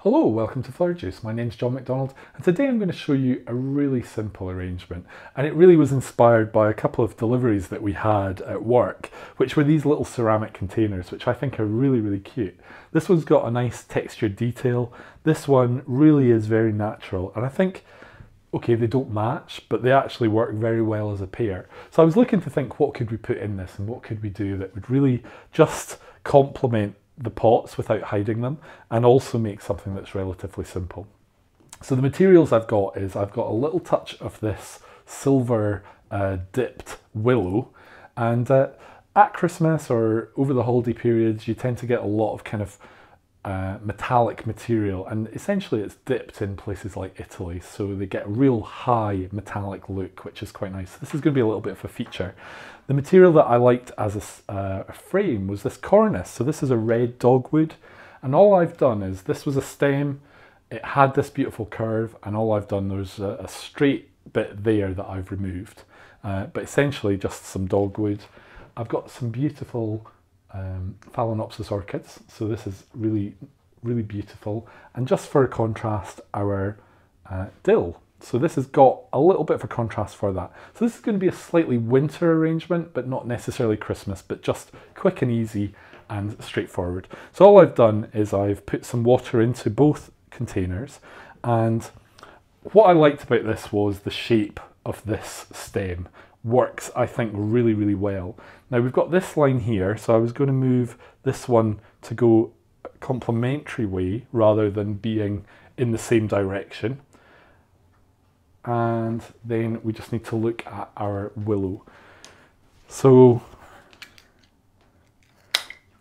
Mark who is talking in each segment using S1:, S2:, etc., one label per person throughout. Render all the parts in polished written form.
S1: Hello, welcome to Flower Juice. My name's John McDonald and today I'm going to show you a really simple arrangement, and it really was inspired by a couple of deliveries that we had at work, which were these little ceramic containers which I think are really cute. This one's got a nice textured detail. This one really is very natural, and I think, okay, they don't match, but they actually work very well as a pair. So I was looking to think, what could we put in this and what could we do that would really just complement the pots without hiding them and also make something that's relatively simple. So the materials I've got a little touch of this silver dipped willow, and at Christmas or over the holiday periods you tend to get a lot of kind of metallic material, and essentially it's dipped in places like Italy, so they get a real high metallic look, which is quite nice. This is going to be a little bit of a feature. The material that I liked as a frame was this cornus. So this is a red dogwood, and all I've done is, this was a stem, it had this beautiful curve, and all I've done, there's a straight bit there that I've removed, but essentially just some dogwood. I've got some beautiful phalaenopsis orchids, so this is really beautiful, and just for a contrast, our dill. So this has got a little bit of a contrast for that. So this is going to be a slightly winter arrangement, but not necessarily Christmas, but just quick and easy and straightforward. So all I've done is I've put some water into both containers, and what I liked about this was the shape of this stem works, I think, really well. Now we've got this line here, so I was going to move this one to go a complementary way rather than being in the same direction. And then we just need to look at our willow. So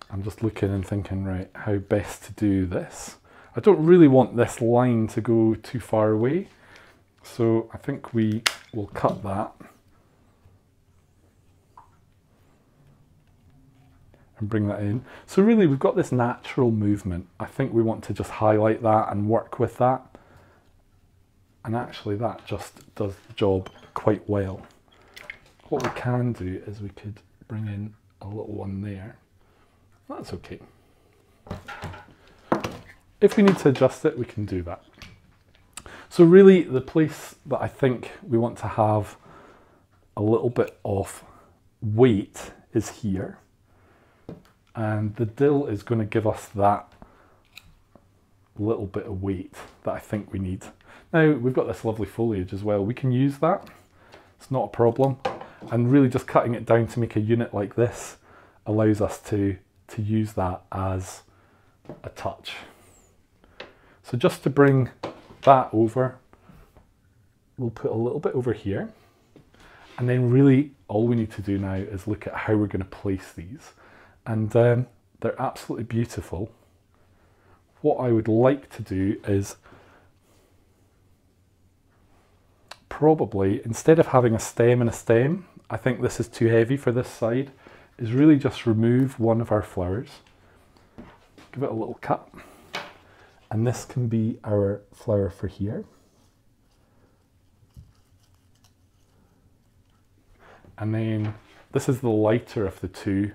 S1: I'm just looking and thinking, right, how best to do this. I don't really want this line to go too far away, so I think we will cut that and bring that in. So really we've got this natural movement. I think we want to just highlight that and work with that. And actually that just does the job quite well. What we can do is we could bring in a little one there. That's okay. If we need to adjust it, we can do that. So really the place that I think we want to have a little bit of weight is here. And the dill is going to give us that little bit of weight that I think we need. Now we've got this lovely foliage as well. We can use that. It's not a problem. And really just cutting it down to make a unit like this allows us to use that as a touch. So just to bring that over, we'll put a little bit over here. And then really all we need to do now is look at how we're going to place these. And they're absolutely beautiful. What I would like to do is probably, instead of having a stem and a stem, I think this is too heavy for this side, is really just remove one of our flowers, give it a little cut, and this can be our flower for here. And then this is the lighter of the two.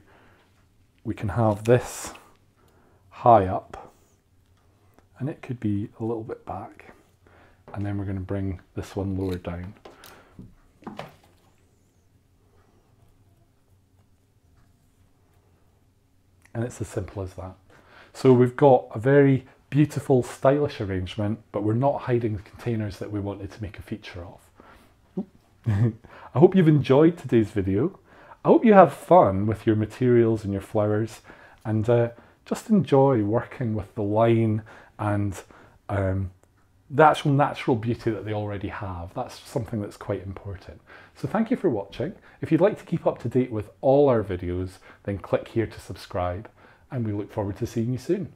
S1: We can have this high up, and it could be a little bit back. And then we're going to bring this one lower down. And it's as simple as that. So we've got a very beautiful, stylish arrangement, but we're not hiding the containers that we wanted to make a feature of. I hope you've enjoyed today's video. I hope you have fun with your materials and your flowers, and just enjoy working with the line and the actual natural beauty that they already have. That's something that's quite important. So thank you for watching. If you'd like to keep up to date with all our videos, then click here to subscribe, and we look forward to seeing you soon.